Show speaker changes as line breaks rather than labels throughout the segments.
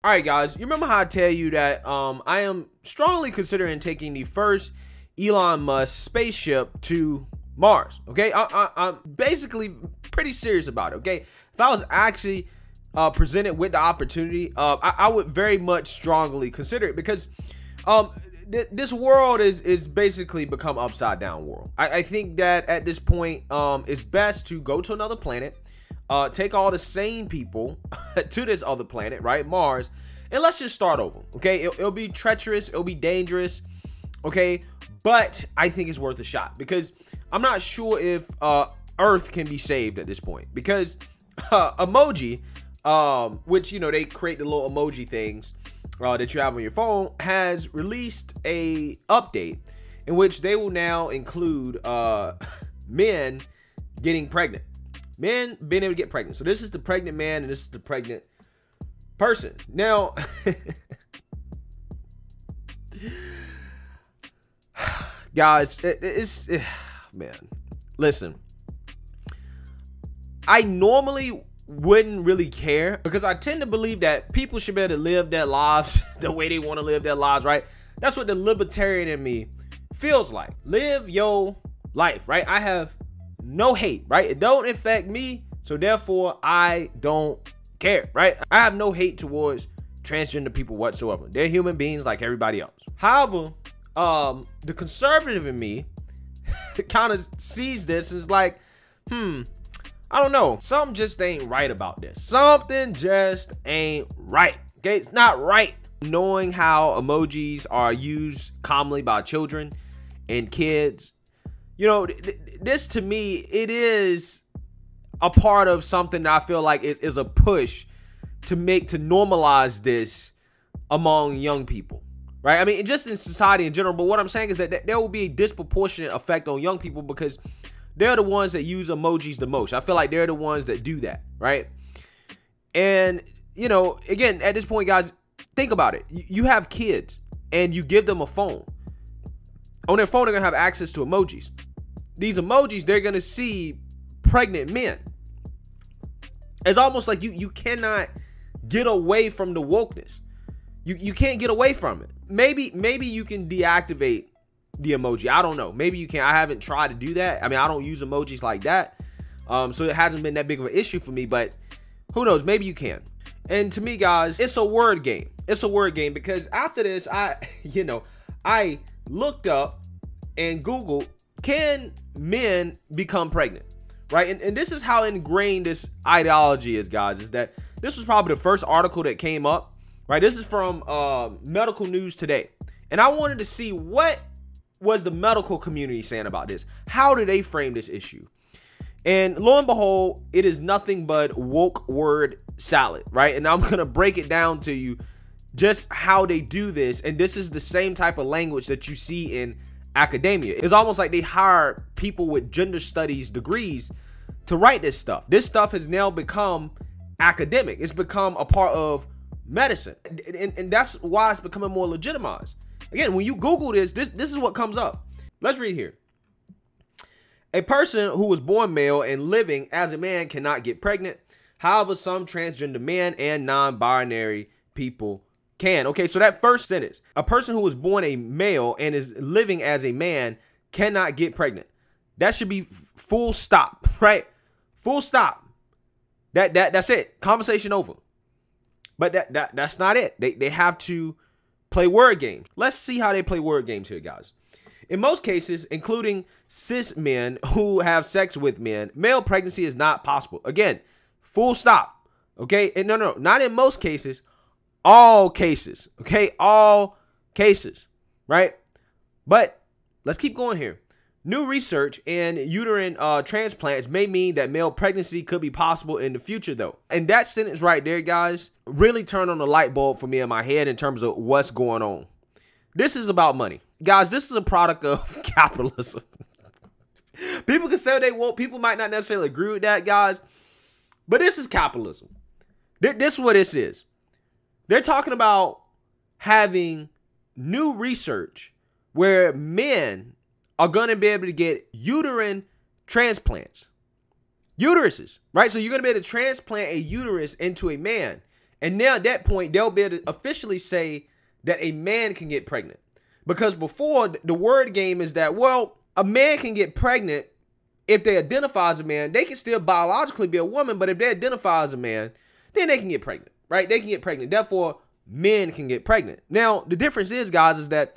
All right, guys, you remember how I tell you that I am strongly considering taking the first Elon Musk spaceship to Mars, okay? I'm basically pretty serious about it, okay? If I was actually presented with the opportunity, I would very much strongly consider it because this world is basically become upside down world. I think that at this point, it's best to go to another planet, take all the sane people to this other planet, right, Mars, and let's just start over, okay? It'll be treacherous, it'll be dangerous, okay? But I think it's worth a shot because I'm not sure if Earth can be saved at this point because Emoji, which, you know, they create the little emoji things that you have on your phone, has released a update in which they will now include men getting pregnant. Men being able to get pregnant. So this is the pregnant man and this is the pregnant person. Now, guys, man, listen. I normally wouldn't really care because I tend to believe that people should be able to live their lives the way they want to live their lives, right? That's what the libertarian in me feels like. Live your life, right? I have no hate, right? It don't affect me, so therefore I don't care, right? I have no hate towards transgender people whatsoever. They're human beings like everybody else. However, the conservative in me kind of sees this as like, I don't know, something just ain't right about this. Something just ain't right, okay? It's not right. Knowing how emojis are used commonly by children and kids, you know, this to me, it is a part of something that I feel like is a push to normalize this among young people, right? I mean, just in society in general, but what I'm saying is that there will be a disproportionate effect on young people because they're the ones that use emojis the most. I feel like they're the ones that do that, right? And, you know, again, at this point, guys, think about it. You have kids and you give them a phone. On their phone, they're going to have access to emojis. These emojis, they're going to see pregnant men. It's almost like you cannot get away from the wokeness. You can't get away from it. Maybe you can deactivate the emoji. I don't know. Maybe you can. I haven't tried to do that. I mean, I don't use emojis like that. So it hasn't been that big of an issue for me, but who knows? Maybe you can. And to me, guys, it's a word game. It's a word game because after this, I looked up and Googled, can men become pregnant? Right? And this is how ingrained this ideology is, guys, is that this was probably the first article that came up, right? This is from Medical News Today. And I wanted to see what was the medical community saying about this. How do they frame this issue? And lo and behold, it is nothing but woke word salad, right? And I'm going to break it down to you just how they do this. And this is the same type of language that you see in academia. It's almost like they hire people with gender studies degrees to write this stuff. This stuff has now become academic. It's become a part of medicine. And that's why it's becoming more legitimized. Again, when you Google this is what comes up. Let's read here. A person who was born male and living as a man cannot get pregnant. However, some transgender men and non-binary people can. Okay, so that first sentence, a person who was born a male and is living as a man cannot get pregnant. That should be full stop, right? Full stop. That's it. Conversation over. But that's not it. They have to play word games. Let's see how they play word games here, guys. In most cases, including cis men who have sex with men, male pregnancy is not possible. Again, full stop. Okay? And no, not in most cases. All cases. Okay? All cases. Right? But let's keep going here. New research in uterine transplants may mean that male pregnancy could be possible in the future, though. And that sentence right there, guys, really turned on the light bulb for me in my head in terms of what's going on. This is about money. Guys, this is a product of capitalism. People can say what they want. People might not necessarily agree with that, guys. But this is capitalism. This is what this is. They're talking about having new research where men are going to be able to get uterine transplants. Uteruses, right? So you're going to be able to transplant a uterus into a man. And now at that point, they'll be able to officially say that a man can get pregnant. Because before, the word game is that, well, a man can get pregnant if they identify as a man. They can still biologically be a woman, but if they identify as a man, then they can get pregnant, right? They can get pregnant. Therefore, men can get pregnant. Now, the difference is, guys, is that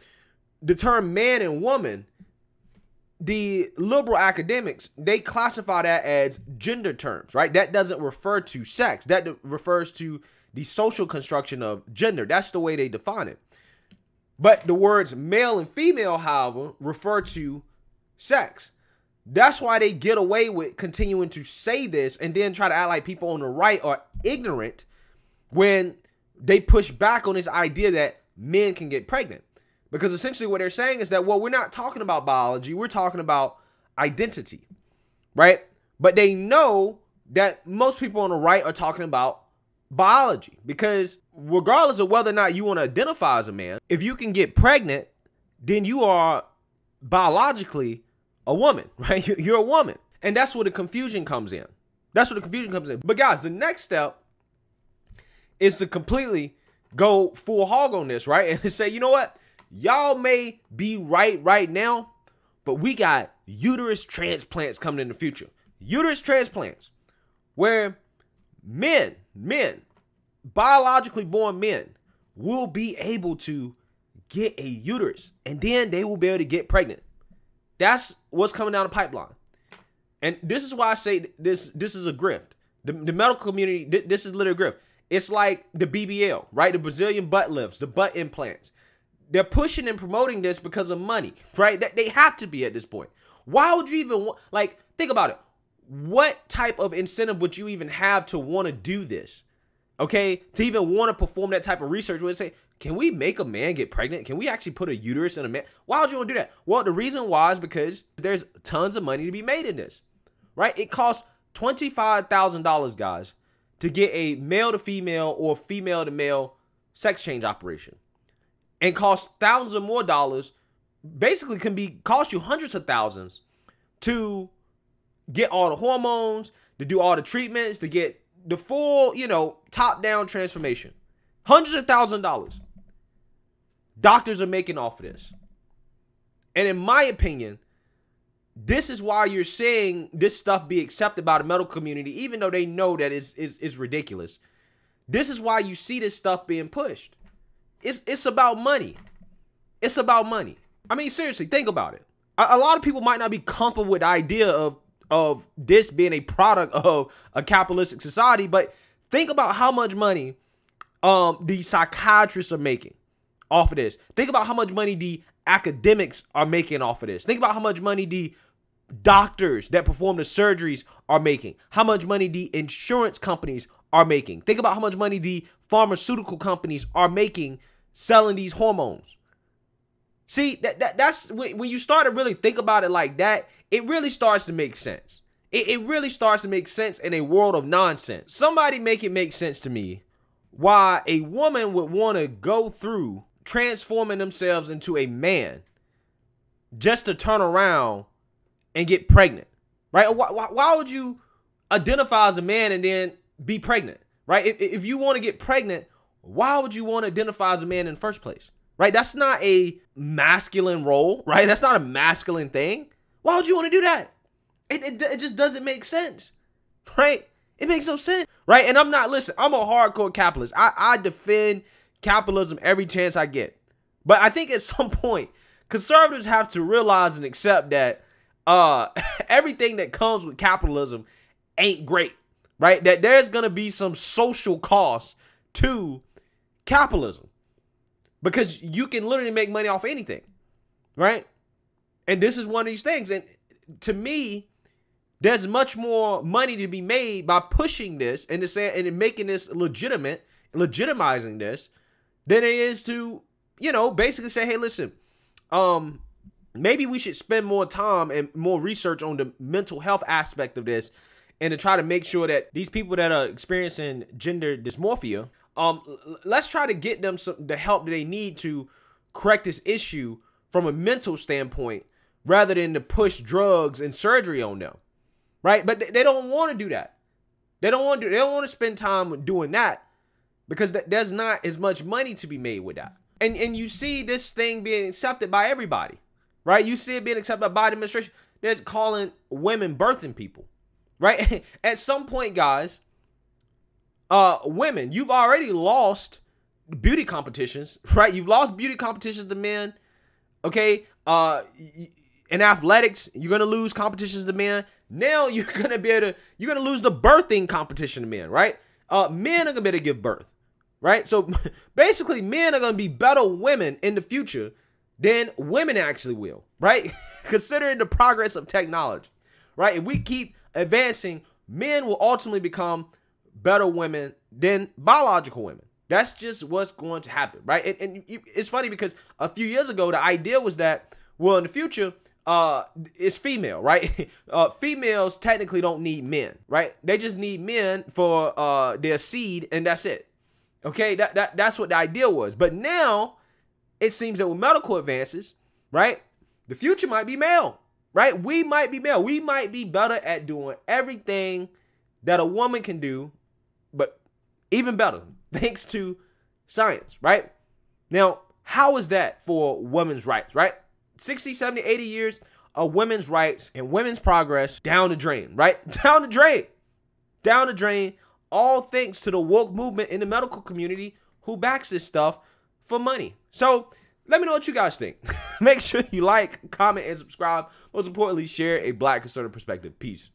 the term man and woman, the liberal academics, they classify that as gender terms, right? That doesn't refer to sex. That refers to the social construction of gender. That's the way they define it. But the words male and female, however, refer to sex. That's why they get away with continuing to say this and then try to act like people on the right are ignorant when they push back on this idea that men can get pregnant. Because essentially what they're saying is that, well, we're not talking about biology. We're talking about identity, right? But they know that most people on the right are talking about biology, because regardless of whether or not you want to identify as a man, if you can get pregnant, then you are biologically a woman, right? You're a woman. And that's where the confusion comes in. That's where the confusion comes in. But guys, the next step is to completely go full hog on this, right? And to say, you know what? Y'all may be right now, but we got uterus transplants coming in the future. Uterus transplants, where men, biologically born men, will be able to get a uterus, and then they will be able to get pregnant. That's what's coming down the pipeline. And this is why I say this is a grift. The medical community, this is literally a grift. It's like the BBL, right? The Brazilian butt lifts, the butt implants. They're pushing and promoting this because of money, right? They have to be at this point. Why would you even want, like, think about it. What type of incentive would you even have to want to do this? Okay, to even want to perform that type of research where they say, can we make a man get pregnant? Can we actually put a uterus in a man? Why would you want to do that? Well, the reason why is because there's tons of money to be made in this, right? It costs $25,000, guys, to get a male to female or female to male sex change operation, and costs thousands of more dollars. Basically, cost you hundreds of thousands to get all the hormones, to do all the treatments, to get the full, top-down transformation. Hundreds of thousands of dollars. Doctors are making off of this. And in my opinion, this is why you're seeing this stuff be accepted by the medical community, even though they know that it's ridiculous. This is why you see this stuff being pushed. It's about money. It's about money. I mean, seriously, think about it. A lot of people might not be comfortable with the idea of this being a product of a capitalistic society, but think about how much money the psychiatrists are making off of this. Think about how much money the academics are making off of this. Think about how much money the doctors that perform the surgeries are making. How much money the insurance companies are making. Think about how much money the pharmaceutical companies are making selling these hormones. See, that's when you start to really think about it like that, it really starts to make sense. It really starts to make sense in a world of nonsense. Somebody make it make sense to me why a woman would want to go through transforming themselves into a man just to turn around and get pregnant, right? Why would you identify as a man and then be pregnant, right? If you want to get pregnant, why would you want to identify as a man in the first place, right? That's not a masculine role, right? That's not a masculine thing. Why would you want to do that? It just doesn't make sense, right? It makes no sense, right? And I'm a hardcore capitalist. I defend capitalism every chance I get. But I think at some point, conservatives have to realize and accept that everything that comes with capitalism ain't great, right? That there's going to be some social cost to capitalism, because you can literally make money off anything, right? And this is one of these things. And to me, there's much more money to be made by pushing this and making this legitimizing this, than it is to, basically say, hey, listen, maybe we should spend more time and more research on the mental health aspect of this, and to try to make sure that these people that are experiencing gender dysmorphia, let's try to get them the help that they need to correct this issue from a mental standpoint, rather than to push drugs and surgery on them, right? But they don't want to do that. They don't want to spend time doing that. because there's not as much money to be made with that. And you see this thing being accepted by everybody, right? You see it being accepted by Biden administration. They're calling women birthing people, right? At some point, guys, women, you've already lost beauty competitions, right? You've lost beauty competitions to men, okay? In athletics, you're going to lose competitions to men. Now you're going to lose the birthing competition to men, right? Men are going to be able to give birth, right? So basically, men are going to be better women in the future than women actually will, right? Considering the progress of technology, right? If we keep advancing, men will ultimately become better women than biological women. That's just what's going to happen, right? And it's funny because a few years ago, the idea was that, well, in the future, it's female, right? Females technically don't need men, right? They just need men for their seed, and that's it. Okay, that's what the idea was. But now it seems that with medical advances, right, the future might be male, right? We might be male. We might be better at doing everything that a woman can do, but even better, thanks to science, right? Now, how is that for women's rights, right? 60, 70, 80 years of women's rights and women's progress down the drain, right? Down the drain. Down the drain, all thanks to the woke movement in the medical community who backs this stuff for money. So let me know what you guys think. Make sure you like, comment, and subscribe. Most importantly, share a Black conservative perspective. Peace.